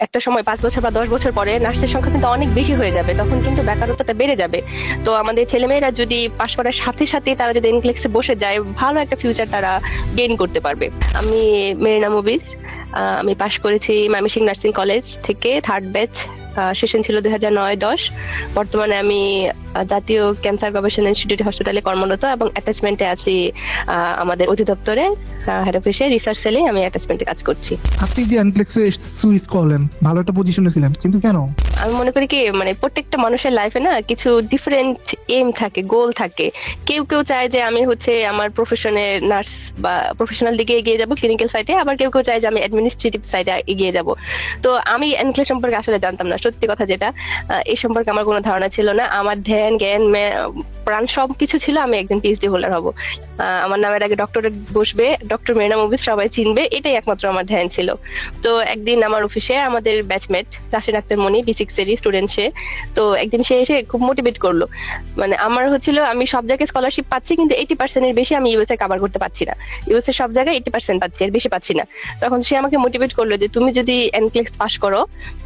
একটা সময় 5 বছর বা 10 বছর পরে নার্সের সংখ্যা কিন্তু অনেক বেশি হয়ে যাবে, তখন কিন্তু বেকারত্বটা বেড়ে যাবে। তো আমাদের ছেলেমেয়েরা যদি পাশ করার সাথে সাথে তারা যদি এনক্লেক্সে বসে যায়, ভালো একটা ফিউচার তারা গেইন করতে পারবে। আমি মেরিনা মুভিজ, আমি পাশ করেছি ময়মনসিংহ নার্সিং কলেজ থেকে 3rd ব্যাচ। সেশন ছিল 2009-10। বর্তমানে আমি জাতীয় ক্যান্সার গবেষণা ইনস্টিটিউট হসপিটালে কর্মরত এবং অ্যাটাচমেন্টে আছি আমাদের অধিদপ্তরে, হেড অফিসে রিসার্চ সেলে আমি অ্যাটাচমেন্টে কাজ করছি। আপনি যে এনক্লেক্সে সুইচ করলেন, ভালো একটা পজিশনে ছিলেন, কিন্তু কেন? আমি মনে করি কি, মানে প্রত্যেকটা মানুষের লাইফে না কিছু ডিফারেন্ট এম থাকে, গোল থাকে। কেউ কেউ চায় যে আমি হচ্ছে আমার প্রফেশনে নার্স বা প্রফেশনাল দিকে এগিয়ে যাব, ক্লিনিক্যাল সাইডে, আবার কেউ কেউ চায় যে আমি অ্যাডমিনিস্ট্রেটিভ সাইডে এগিয়ে যাব। তো আমি এনক্লেভ সম্পর্কে আসলে জানতাম না, সত্যি কথা যেটা। এই সম্পর্কে আমার কোনো ধারণা ছিল না। আমার ধ্যান জ্ঞান প্রাণ সবকিছু ছিল আমি একজন পিএইচডি হোল্ডার হব। আমার নামের আগে ডক্টরেট বসবে, ডক্টর মেরিনা মুভিজ সবাই চিনবে, এটাই একমাত্র আমার ধ্যান ছিল। তো একদিন আমার অফিসে আমাদের ব্যাচমেট তাসরিন আক্তার মনি, B6 এরই স্টুডেন্ট সে। তো একদিন সে এসে খুব মোটিভেট করলো। মানে আমার হচ্ছিল আমি সব জায়গায় স্কলারশিপ পাচ্ছি, কিন্তু 80% এর বেশি আমি ইউএসএ কভার করতে পারছি না। ইউএসএ সব জায়গায় 80% পাচ্ছি, এর বেশি পাচ্ছি না। তখন সে আমাকে মোটিভেট করলো যে তুমি যদি এনক্লেক্স পাস করো,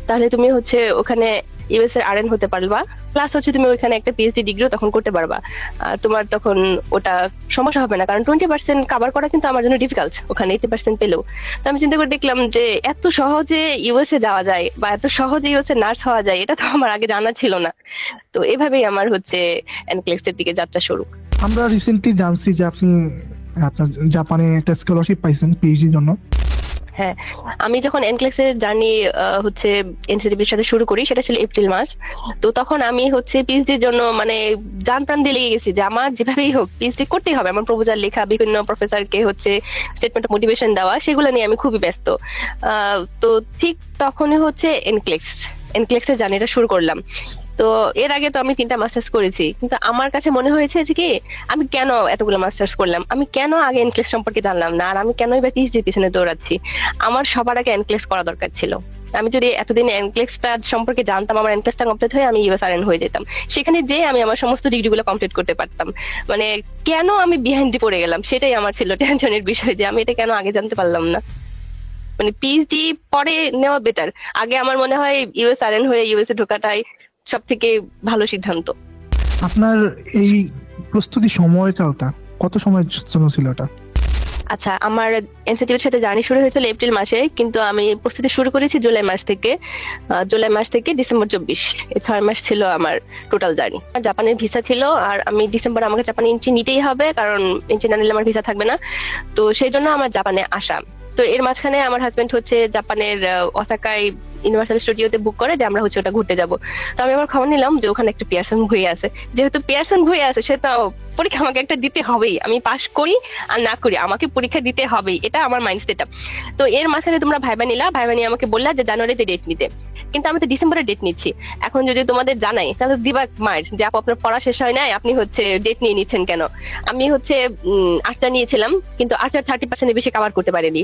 তাহলে তুমি হচ্ছে ওখানে ইউএস এর RN হতে পারবা, প্লাস হচ্ছে তুমি ওইখানে একটা পিএইচডি ডিগ্রিও তখন করতে পারবা। আর তোমার তখন ওটা সমস্যা হবে না, কারণ 20% কভার করা কিন্তু আমার জন্য ডিফিকাল্ট ওখানে 80% পেলেও। তো আমি চিন্তা করে দেখলাম যে এত সহজে ইউএসএ যাওয়া যায় বা এত সহজে ইউএসএ নার্স হওয়া যায়, এটা তো আমার আগে জানা ছিল না। তো এভাবেই আমার হচ্ছে এনক্লেক্স এর দিকে যাত্রা শুরু। আমরা রিসেন্টলি জানছি যে আপনি আপনার জাপানে একটা স্কলারশিপ পাইছেন পিএইচডির জন্য। হ্যাঁ, আমি যখন এনক্লেক্স এর জার্নি হচ্ছে এনসিটিভির সাথে শুরু করি, সেটা ছিল এপ্রিল মাস। তো তখন আমি হচ্ছে পিএইচডির জন্য মানে জান প্রাণ দিয়ে লেগে গেছি যে আমার যেভাবেই হোক পিএইচডি করতেই হবে। আমার প্রপোজাল লেখা, বিভিন্ন প্রফেসরকে হচ্ছে স্টেটমেন্ট মোটিভেশন দেওয়া, সেগুলো নিয়ে আমি খুবই ব্যস্ত। তো ঠিক তখনই হচ্ছে এনক্লেক্সের জার্নিটা শুরু করলাম। তো এর আগে তো আমি 3টা মাস্টার্স করেছি, কিন্তু আমার কাছে মনে হয়েছে যে কি, আমি কেন এতগুলো মাস্টার্স করলাম, আমি কেন আগে এনক্লেক্স সম্পর্কে জানলাম না, আর আমি কেনই বা পিএইচডির পিছনে দৌড়াচ্ছি। আমার সবার আগে এনক্লেক্স করা দরকার ছিল। আমি যদি এতদিন এনক্লেক্সটা সম্পর্কে জানতাম, আমার এনক্লেক্সটা কমপ্লিট হয়ে আমি ইউএসআরএন হয়ে যেতাম, সেখানে যে আমি আমার সমস্ত ডিগ্রিগুলো কমপ্লিট করতে পারতাম। মানে কেন আমি বিহাইন্ডে পড়ে গেলাম, সেটাই আমার ছিল টেনশনের বিষয়, যে আমি এটা কেন আগে জানতে পারলাম না। মানে পিএইচডি পরে নেওয়া বেটার, আগে আমার মনে হয় ইউএসআরএন হয়ে ইউএসএ ঢোকাটাই সব থেকে ভালো সিদ্ধান্ত। আপনার এই প্রস্তুতি সময়কালটা কত সময়ের জন্য ছিল এটা? আচ্ছা, আমার এনসিটিভির সাথে জার্নি শুরু হয়েছিল এপ্রিল মাসে, কিন্তু আমি প্রস্তুতি শুরু করেছি জুলাই মাস থেকে। জুলাই মাস থেকে ডিসেম্বর 24, এই 6 মাস ছিল আমার টোটাল জার্নি। জাপানের ভিসা ছিল, আর আমি ডিসেম্বর আমাকে জাপানে এন্ট্রি নিতেই হবে, কারণ এন্ট্রি না নিলে আমার ভিসা থাকবে না। তো সেই জন্য আমার জাপানে আসা। তো এর মাঝখানে আমার হাজবেন্ড হচ্ছে জাপানের ওসাকায় ইউনিভার্সাল স্টুডিওতে বুক করে যে আমরা হচ্ছে ওটা ঘুরতে যাব। তো আমি আবার খবর নিলাম যে ওখানে একটা পিয়ারসন ভুঁইয়া আছে। যেহেতু পিয়ারসন ভুঁইয়া আছে, সে তো পরীক্ষা আমাকে একটা দিতে হবেই, আমি পাশ করি আর না করি আমাকে পরীক্ষা দিতে হবেই, এটা আমার মাইন্ডসেট। তো এর মাঝখানে তোমরা ভাইবা নিলা, ভাইবা নিয়ে আমাকে বললা যে জানুয়ারিতে ডেট নিতে, কিন্তু আমি তো ডিসেম্বরে ডেট নিচ্ছি। এখন যদি তোমাদের জানাই তাহলে দিবা মায়ের যে আপু আপনার পড়া শেষ হয় নাই, আপনি হচ্ছে ডেট নিয়ে নিচ্ছেন কেন। আমি হচ্ছে আর্চার নিয়েছিলাম, কিন্তু আর্চার 30% বেশি কভার করতে পারিনি।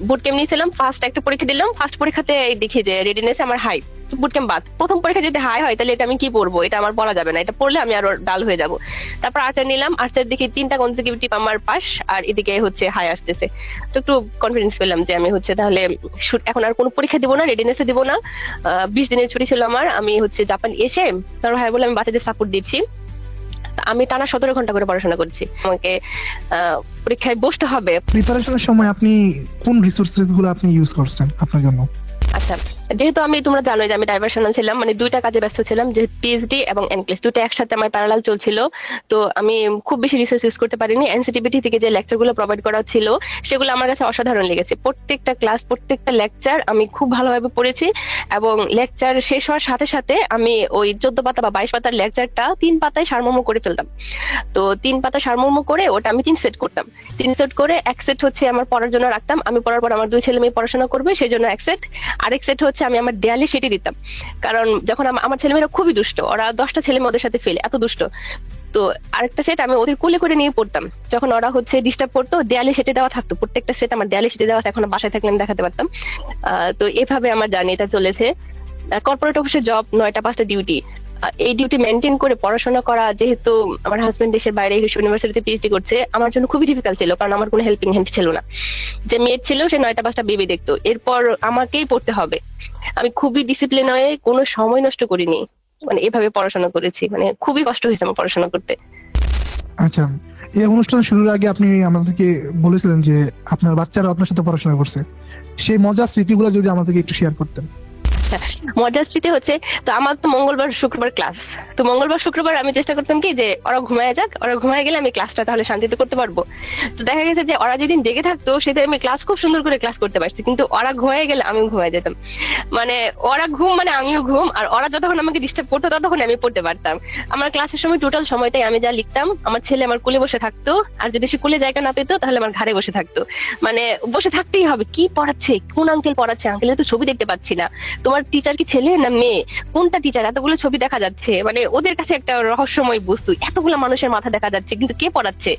বুট ক্যাম্প নিয়েছিলাম, ফার্স্ট একটা পরীক্ষা দিলাম, ফার্স্ট পরীক্ষাতে দেখি যে রেডিনেস আমার হাই, বুট ক্যাম্প বাদ। প্রথম পরীক্ষা যদি হাই হয় তাহলে এটা আমি কি পড়বো, এটা আমার পড়া যাবে না, এটা পড়লে আমি আরো ডাল হয়ে যাব। তারপর আর্চার নিলাম, আর্চার দেখি 3টা কনসিকিউটিভ আমার পাস, আর এদিকে হচ্ছে হাই আসতেছে। তো একটু কনফিডেন্স পেলাম যে আমি হচ্ছে তাহলে এখন আর কোনো পরীক্ষা দিব না, রেডিনেসে দিব না। 20 দিনের ছুটি ছিল আমার, আমি হচ্ছে জাপান এসে তারপর ভাই বলে আমি বাচ্চাদের সাপোর্ট দিচ্ছি। আমি টানা 17 ঘন্টা করে পড়াশোনা করছি, আমাকে পরীক্ষায় বসতে হবে। প্রিপারেশনের সময় আপনি কোন রিসোর্সেস গুলো আপনি ইউজ করছেন আপনার জন্য? আচ্ছা, যেহেতু তোমরা জানোই যে আমি ডাইভার্সনাল ছিলাম, মানে 2টা কাজে ব্যস্ত ছিলাম, যেহেতু পিএইচডি এবং এনক্লেস দুটো একসাথে আমার প্যারালাল চলছিল। তো আমি খুব বেশি রিসার্চ ইউজ করতে পারিনি। এনসিটিভিটি থেকে যে লেকচারগুলো প্রোভাইড করা ছিল সেগুলো আমার কাছে অসাধারণ লেগেছে। প্রত্যেকটা ক্লাস, প্রত্যেকটা লেকচার আমি খুব ভালোভাবে পড়েছি, এবং লেকচার শেষ হওয়ার সাথে সাথে আমি ওই 14 পাতা বা 22 পাতার লেকচারটা 3 পাতায় সারমর্ম করে ফেলতাম। তো 3 পাতা সারমর্ম করে ওটা আমি 3 সেট করতাম। 3 সেট করে 1 সেট হচ্ছে আমার পড়ার জন্য রাখতাম, আমি পড়ার পর আমার 2 ছেলে মেয়ে পড়াশোনা করবে সেই জন্য 1 সেট। আরেক সেট হচ্ছে আমি আমার দেয়ালে সেটি দিতাম, কারণ যখন আমার ছেলেমেয়েরা খুবই দুষ্ট, ওরা 10টা ছেলে মেয়ে ওদের সাথে ফেলে, এত দুষ্ট। তো আরেকটা সেট আমি ওদের কোলে করে নিয়ে পড়তাম, যখন ওরা হচ্ছে ডিস্টার্ব করতো দেয়ালে সেটে দেওয়া থাকতো, প্রত্যেকটা সেট আমার দেয়ালে সেটে দেওয়া আছে, এখন বাসায় থাকলে আমি দেখাতে পারতাম। তো এভাবে আমার জার্নিটা চলেছে। কর্পোরেট অফিসে জব, 9টা 5টা ডিউটি, এই ডিউটি মেনটেন করে পড়াশোনা করা, যেহেতু আমার হাজবেন্ড দেশের বাইরে ইউনিভার্সিটিতে পিএইচডি করছে, আমার জন্য খুবই ডিফিকাল্ট ছিল, কারণ আমার কোনো হেল্পিং হ্যান্ড ছিল না। যে মেয়ে ছিল সে 9টা 5টা বেবি দেখতো, এরপর আমাকেই পড়তে হবে। আমি খুবই ডিসিপ্লিন হয়ে কোনো সময় নষ্ট করিনি, মানে এভাবে পড়াশোনা করেছি, মানে খুবই কষ্ট হয়েছে আমার পড়াশোনা করতে। আচ্ছা, এই অনুষ্ঠান শুরুর আগে আপনি আমাদেরকে বলেছিলেন যে আপনার বাচ্চারা আপনার সাথে পড়াশোনা করছে, সেই মজার স্মৃতিগুলো যদি আমাদেরকে একটু শেয়ার করতেন। মজার স্মৃতি হচ্ছে, তো আমার তো মঙ্গলবার শুক্রবার ক্লাস, তো মঙ্গলবার শুক্রবার আমি চেষ্টা করতাম কি যে ওরা ঘুমায় যাক, ওরা ঘুমায় গেলে আমি ক্লাসটা তাহলে শান্তিতে করতে পারবো। তো দেখা গেছে যে ওরা যেদিন জেগে থাকতো সেদিন আমি ক্লাস খুব সুন্দর করে ক্লাস করতে পারছি, কিন্তু ওরা ঘুমায় গেলে আমিও ঘুমায় যেতাম। মানে ওরা ঘুম মানে আমিও ঘুম, আর ওরা যতক্ষণ আমাকে ডিস্টার্ব করতো ততক্ষণ আমি পড়তে পারতাম। আমার ক্লাসের সময় টোটাল সময়টাই আমি যা লিখতাম, আমার ছেলে আমার কোলে বসে থাকতো, আর যদি সে কোলে জায়গা না পেতো তাহলে আমার ঘাড়ে বসে থাকতো। মানে বসে থাকতেই হবে, কি পড়াচ্ছে, কোন আঙ্কেল পড়াচ্ছে, আঙ্কেলের তো ছবি দেখতে পাচ্ছি না, তোমার টিচার কি ছেলে না মেয়ে, কোনটা টিচার, এতগুলো ছবি দেখা যাচ্ছে, মানে ওদের কাছে একটা রহস্যময় বস্তু, এতগুলো মানুষের মাথা দেখা যাচ্ছে কিন্তু কে পড়াচ্ছে।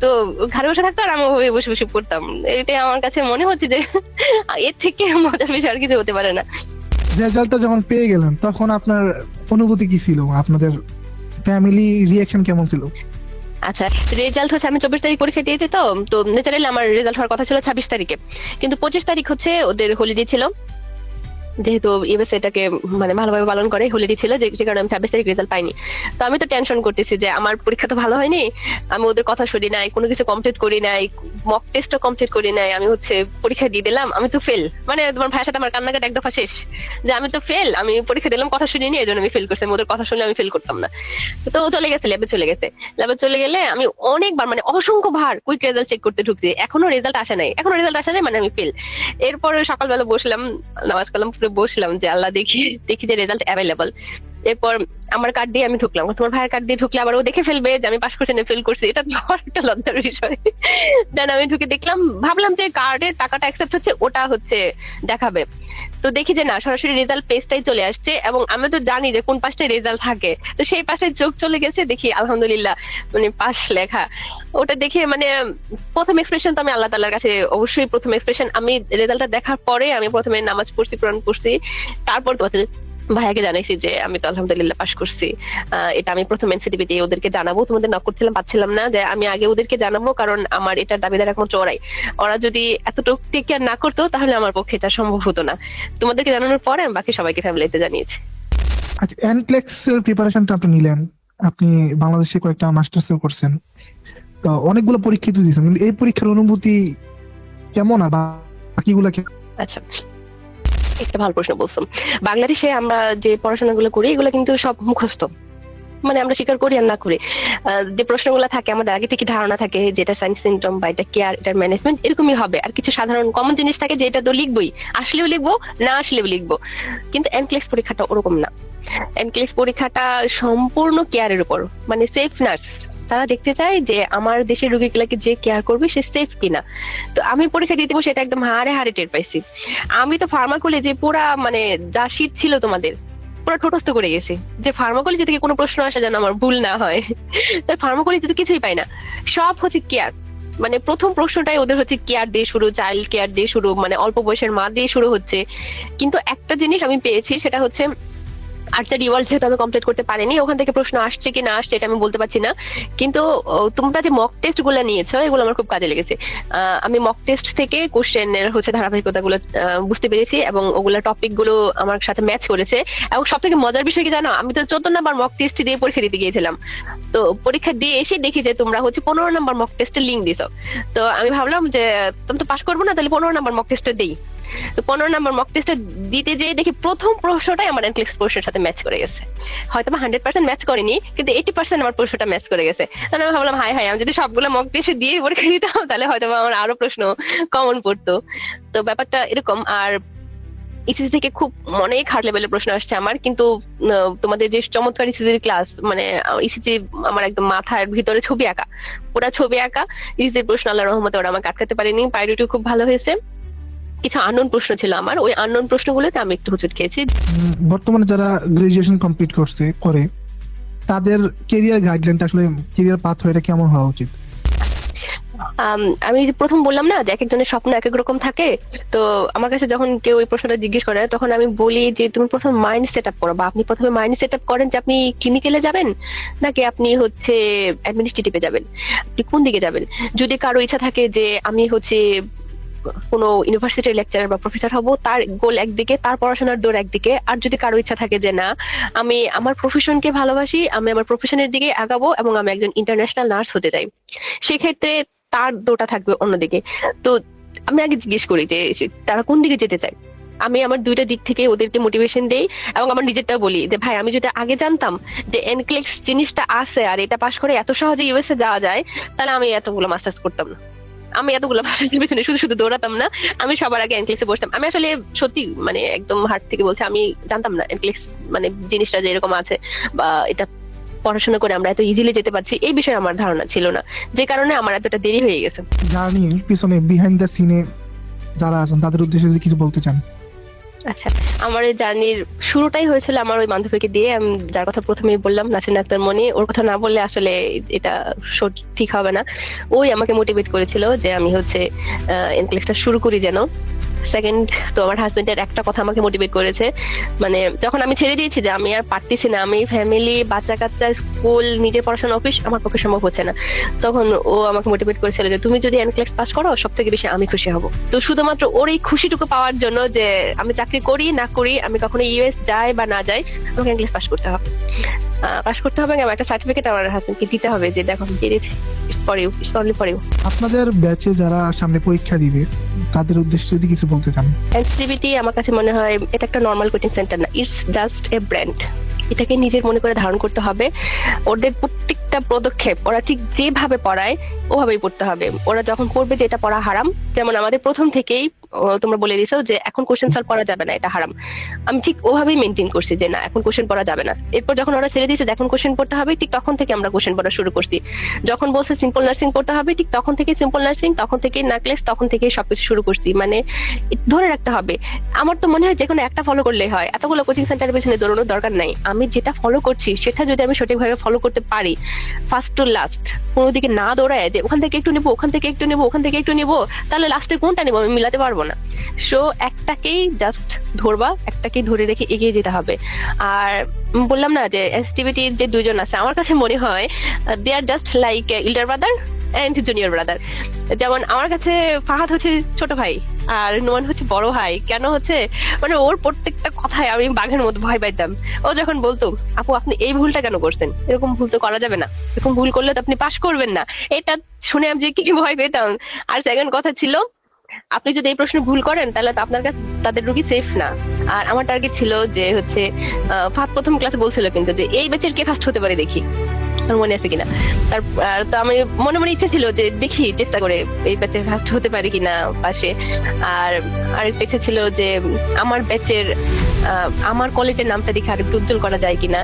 তো ঘরে বসে থাকতো আর আমি ওভাবে বসে বসে পড়তাম। এটাই আমার কাছে মনে হচ্ছে যে এর থেকে মজার বিষয় আর কিছু হতে পারে না। রেজাল্টটা যখন পেয়ে গেলেন তখন আপনার অনুভূতি কি ছিল, আপনাদের ফ্যামিলি রিয়াকশন কেমন ছিল? আচ্ছা, রেজাল্ট হচ্ছে আমি 24 তারিখ পরীক্ষা দিয়েছি, তো তো ন্যাচারালি আমার রেজাল্ট হওয়ার কথা ছিল 26 তারিখে, কিন্তু 25 তারিখ হচ্ছে ওদের হলিডে ছিল। যেহেতু ইউএস এটাকে মানে ভালোভাবে পালন করে, হলিডে ছিল, যে কারণে আমি 26 তারিখ রেজাল্ট পাইনি। তো আমি তো টেনশন করতেছি যে আমার পরীক্ষা তো ভালো হয়নি, আমি ওদের কথা শুনি নাই, কোনো কিছু কমপ্লিট করি নাই, মক টেস্টও কমপ্লিট করি নাই, আমি হচ্ছে পরীক্ষা দিয়ে দিলাম, আমি তো ফেল। মানে তোমার ভাইয়ের সাথে আমার কান্নাকাটি এক দফা শেষ, যে আমি তো ফেল, আমি পরীক্ষা দিলাম, কথা শুনিনি, এই জন্য আমি ফেল করছি, আমি ওদের কথা শুনলে আমি ফেল করতাম না। তো ও চলে গেছে, ল্যাবে চলে গেছে। ল্যাবে চলে গেলে আমি অনেকবার মানে অসংখ্য ভার কুইক রেজাল্ট চেক করতে ঢুকছি, এখনো রেজাল্ট আসে নাই, এখনো রেজাল্ট আসে নাই, মানে আমি ফেল। এরপরে সকালবেলা বসলাম, নামাজ কালাম পড়ে বসলাম যে আল্লাহ দেখি দেখি যে রেজাল্ট অ্যাভেলেবল। এরপর আমার কার্ড দিয়ে আমি ঢুকলাম, তোমার ভাইয়ের কার্ড দিয়ে ঢুকলে আবার ও দেখে ফেলবে যে আমি পাস করছি না ফেল করছি, এটা তো আমার একটা লজ্জার বিষয়। দেন আমি ঢুকে দেখলাম, ভাবলাম যে কার্ডের টাকাটা অ্যাকসেপ্ট হচ্ছে, ওটা হচ্ছে দেখাবে। তো দেখি যে না, সরাসরি রেজাল্ট পেজটাই চলে আসছে, এবং আমি তো জানি যে কোন পাশটায় রেজাল্ট থাকে, তো সেই পাশে চোখ চলে গেছে, দেখি আলহামদুলিল্লাহ মানে পাস লেখা। ওটা দেখে মানে প্রথম এক্সপ্রেশন তো আমি আল্লাহ তাআলার কাছে অবশ্যই প্রথম এক্সপ্রেশন, আমি রেজাল্টটা দেখার পরে আমি প্রথমে নামাজ পড়ছি, কোরআন পড়ছি, তারপর তোমাদের ভাইয়াকে জানাইছি যে আমি তো আলহামদুলিল্লাহ পাস করছি। এটা আমি প্রথম এনসিটিভি দিয়ে ওদেরকে জানাবো, তোমাদের নক করছিলাম পাচ্ছিলাম না, যে আমি আগে ওদেরকে জানাবো, কারণ আমার এটা দাবিদার একমাত্র ওরাই। ওরা যদি এতটুকু টেক কেয়ার না করতো তাহলে আমার পক্ষে এটা সম্ভব হতো না। তোমাদেরকে জানানোর পরে আমি বাকি সবাইকে ফ্যামিলিতে জানিয়েছি। আচ্ছা, এনক্লেক্স এর প্রিপারেশনটা আপনি নিলেন, আপনি বাংলাদেশে কয়েকটা মাস্টার্সও করছেন, তো অনেকগুলো পরীক্ষা দিয়েছেন, কিন্তু এই পরীক্ষার অনুভূতি কেমন আর বাকিগুলা কেমন? আচ্ছা, একটা ভালো প্রশ্ন বলছো। বাংলাদেশে আমরা যে পড়াশোনাগুলো করি এগুলো কিন্তু সব মুখস্থ, মানে আমরা স্বীকার করি আর না করি, যে প্রশ্নগুলো থাকে আমাদের আগে থেকে ধারণা থাকে যে এটা সায়েন্স সিমটম বা এটা কেয়ার, এটার ম্যানেজমেন্ট, এরকমই হবে। আর কিছু সাধারণ কমন জিনিস থাকে যে এটা তো লিখবোই, আসলেও লিখবো, না আসলেও লিখবো। কিন্তু এনক্লেক্স পরীক্ষাটা ওরকম না। এনক্লেক্স পরীক্ষাটা সম্পূর্ণ কেয়ারের উপর, মানে সেফ নার্স, তারা দেখতে চায় যে আমার দেশের রোগীগুলাকে যে কেয়ার করবে সে সেফ কিনা। তো আমি পরীক্ষা দিতে বসে এটা একদম হাড়ে হাড়ে টের পাইছি। আমি তো ফার্মাকোলজি পুরা মানে যা শীত ছিল তোমাদের পুরো ঠোঁটস্থ করে গেছি, যে ফার্মাকোলজি থেকে কোনো প্রশ্ন আসা যেন আমার ভুল না হয়। তাই ফার্মাকোলজিতে কিছুই পাই না, সব হচ্ছে কেয়ার। মানে প্রথম প্রশ্নটাই ওদের হচ্ছে কেয়ার দিয়ে শুরু, চাইল্ড কেয়ার দিয়ে শুরু, মানে অল্প বয়সের মা দিয়ে শুরু হচ্ছে। কিন্তু একটা জিনিস আমি পেয়েছি, সেটা হচ্ছে আর্চারি ওয়ার্ল্ড যেহেতু আমি কমপ্লিট করতে পারিনি, ওখান থেকে প্রশ্ন আসছে কি না আসছে এটা আমি বলতে পারছি না। কিন্তু তোমরা যে মক টেস্ট গুলো নিয়েছো এগুলো আমার খুব কাজে লেগেছে। আমি মক টেস্ট থেকে কোশ্চেনের হচ্ছে ধারাবাহিকতা গুলো বুঝতে পেরেছি, এবং ওগুলো টপিক গুলো আমার সাথে ম্যাচ করেছে। এবং সব থেকে মজার বিষয় কি জানো, আমি তো 14 নাম্বার মক টেস্ট দিয়ে পরীক্ষা দিতে গিয়েছিলাম, তো পরীক্ষা দিয়ে এসে দেখি যে তোমরা হচ্ছে 15 নাম্বার মক টেস্টের লিঙ্ক দিছো। তো আমি ভাবলাম যে তুমি তো পাস করবো না, তাহলে 15 নাম্বার মক টেস্টে দেই। তো 15 নাম্বার মক টেস্টে দিতে যেয়ে দেখি প্রথম প্রশ্নটাই আমার এনক্লেক্স প্রশ্নের সাথে ম্যাচ করে গেছে। হয়তো 100% ম্যাচ করেনি, কিন্তু 80% আমার প্রশ্নটা ম্যাচ করে গেছে। তাহলে আমি ভাবলাম হাই হাই, আমি যদি সবগুলো মক টেস্টে দিয়ে পরীক্ষা দিতাম তাহলে হয়তো আমার আরো প্রশ্ন কমন পড়তো। তো ব্যাপারটা এরকম। আর ইসিসি থেকে খুব অনেক হার্ড লেভেলের প্রশ্ন আসছে আমার, কিন্তু তোমাদের যে চমৎকার ইসিসির ক্লাস, মানে ইসিসি আমার একদম মাথার ভিতরে ছবি আঁকা, পুরা ছবি আঁকা। ইসিসির প্রশ্ন আল্লাহর রহমতে ওরা আমাকে আটকাতে পারেনি, প্রায়োরিটি খুব ভালো হয়েছে। কিছু আননোন প্রশ্ন ছিল আমার, ওই আননোন প্রশ্নগুলোতে আমি একটু হুচুট খেয়েছি। বর্তমানে যারা গ্রাজুয়েশন কমপ্লিট করে তাদের কেরিয়ার গাইডলাইনটা আসলে কেরিয়ার পাথওয়েটা কেমন হওয়া উচিত? আমি যে প্রথম বললাম না যে এক একজনের স্বপ্ন এক এক রকম থাকে। তো আমার কাছে যখন কেউ এই প্রশ্নটা জিজ্ঞেস করে তখন আমি বলি যে তুমি প্রথমে মাইন্ড সেট আপ করো, বা আপনি প্রথমে মাইন্ড সেট আপ করেন যে আপনি ক্লিনিক্যালে যাবেন নাকি আপনি হচ্ছে অ্যাডমিনিস্ট্রেটিভে যাবেন, আপনি কোন দিকে যাবেন। যদি কারো ইচ্ছা থাকে যে আমি হচ্ছে কোনো ইউনিভার্সিটির লেকচারার বা প্রফেসর হব, তার গোল একদিকে, তার পড়াশোনার দৌড় একদিকে। আর যদি কারো ইচ্ছা থাকে যে না, আমি আমার প্রফেশনকে ভালোবাসি, আমি আমার প্রফেশনের দিকে আগাবো এবং আমি একজন ইন্টারন্যাশনাল নার্স হতে চাই, সেক্ষেত্রে তার দৌড়টা থাকবে অন্যদিকে। তো আমি আগে জিজ্ঞেস করি যে তারা কোন দিকে যেতে চায়। আমি আমার দুইটা দিক থেকে ওদেরকে মোটিভেশন দেই এবং আমার নিজেরটাও বলি যে ভাই, আমি যদি আগে জানতাম যে এনক্লেক্স জিনিসটা আছে আর এটা পাশ করে এত সহজে ইউএসএ যাওয়া যায়, তাহলে আমি এতগুলো মাস্টার্স করতাম না, আমি এতগুলো মাস্টার্সের পিছনে শুধু শুধু দৌড়াতাম না, আমি সবার আগে এনক্লেক্সে বসতাম। আমি আসলে সত্যি মানে একদম হার্ট থেকে বলছি, আমি জানতাম না এনক্লেক্স মানে জিনিসটা যে এরকম আছে, বা এটা পড়াশোনা করে আমরা এত ইজিলি যেতে পারছি এই বিষয়ে আমার ধারণা ছিল না, যে কারণে আমার এতটা দেরি হয়ে গেছে। জার্নির পিছনে বিহাইন্ড দ্য সিনে যারা আছেন তাদের উদ্দেশ্যে যদি কিছু বলতে চান। আচ্ছা, আমার এই জার্নির শুরুটাই হয়েছিল আমার ওই বান্ধবীকে দিয়ে, আমি যার কথা প্রথমেই বললাম, নাসিন আক্তার মনি। ওর কথা না বললে আসলে এটা ঠিক হবে না। ওই আমাকে মোটিভেট করেছিল যে আমি হচ্ছে এনক্লেক্সটা শুরু করি যেন। সেকেন্ড, তো আমার হাজবেন্ডের একটা কথা আমাকে মোটিভেট করেছে, মানে যখন আমি ছেড়ে দিয়েছি যে আমি আর পারতেছি না, আমি ফ্যামিলি, বাচ্চা কাচ্চা, স্কুল, নিজের পড়াশোনা, অফিস আমার পক্ষে সম্ভব হচ্ছে না, তখন ও আমাকে মোটিভেট করেছিল যে তুমি যদি এনক্লেক্স পাস করো সব থেকে বেশি আমি খুশি হব। তো শুধুমাত্র ওর এই খুশিটুকু পাওয়ার জন্য যে আমি চাকরি করি না করি, আমি কখনো ইউএস যাই বা না যাই, আমাকে এনক্লেক্স পাস করতে হবে, পাস করতে হবে। এবং একটা সার্টিফিকেট আমার হাজবেন্ডকে দিতে হবে যে দেখো আমি পেরেছি, it's for you, it's only for you. আপনাদের ব্যাচে যারা সামনে পরীক্ষা দিবে তাদের উদ্দেশ্যে যদি কিছু বলতে চান। এনসিবিটি আমার কাছে মনে হয় এটা একটা নর্মাল কোচিং সেন্টার না, ইটস জাস্ট এ ব্র্যান্ড। এটাকে নিজের মনে করে ধারণ করতে হবে। ওদের প্রত্যেকটা পদক্ষেপ ওরা ঠিক যেভাবে পড়ায় ওভাবেই পড়তে হবে। ওরা যখন করবে যে এটা পড়া হারাম, যেমন আমাদের প্রথম থেকেই তোমরা বলে দিছো যে এখন কোশ্চেন সলভ করা যাবে না, এটা হারাম, আমি ঠিক ওভাবেই মেনটেন করছি যে না এখন কোশ্চেন পড়া যাবে না। এরপর যখন ওরা ছেড়ে দিয়েছে যে এখন কোশ্চেন পড়তে হবে, ঠিক তখন থেকে আমরা কোশ্চেন পড়া শুরু করছি। যখন বলছে সিম্পল নার্সিং পড়তে হবে, ঠিক তখন থেকে সিম্পল নার্সিং, তখন থেকে নার্কলেস, তখন থেকে সবকিছু শুরু করছি। মানে ধরে রাখতে হবে। আমার তো মনে হয় যে কোনো একটা ফলো করলেই হয়, এতগুলো কোচিং সেন্টারের পেছনে দৌড়ানোর দরকার নাই। আমি যেটা ফলো করছি সেটা যদি আমি সঠিকভাবে ফলো করতে পারি, ফার্স্ট টু লাস্ট, কোনো দিকে না দৌড়ায় যে ওখান থেকে একটু নেবো, ওখান থেকে একটু নেবো, ওখান থেকে একটু নেবো, তাহলে লাস্টে কোনটা নেবো আমি মিলাতে পারবো না। সো একটাকেই জাস্ট ধরবা, একটাকেই ধরে রেখে এগিয়ে যেতে হবে। আর বললাম না যে এসটিভিটির যে দুইজন আছে, আমার কাছে মনে হয় they are just like elder brother and junior brother. যেমন আমার কাছে ফাহাদ হচ্ছে ছোট ভাই আর নোমান হচ্ছে বড় ভাই। কেন হচ্ছে মানে ওর প্রত্যেকটা কথায় আমি বাঘের মতো ভয় পাইতাম। ও যখন বলতো আপু আপনি এই ভুলটা কেন করছেন, এরকম ভুল তো করা যাবে না, এরকম ভুল করলে তো আপনি পাশ করবেন না, এটা শুনে আমি যে কি ভয় পেতাম। আর সেকেন্ড কথা ছিল, আপনি যদি এই প্রশ্ন ভুল করেন তাহলে তো আপনার কাছে তাদের রোগী সেফ না। আর আমার টার্গেট ছিল যে হচ্ছে ফাহাদ প্রথম ক্লাসে বলছিল কিন্তু যে এই ব্যাচের কে ফার্স্ট হতে পারে দেখি, আমার মনে আছে কিনা। তো আমি মনে মনে ইচ্ছা ছিল যে দেখি চেষ্টা করে এই ব্যাচের ফার্স্ট হতে পারি কিনা পাশে। আর আরেকটা ইচ্ছা ছিল যে আমার ব্যাচের আমার কলেজের নামটা দেখে আর একটু উজ্জ্বল করা যায় কিনা।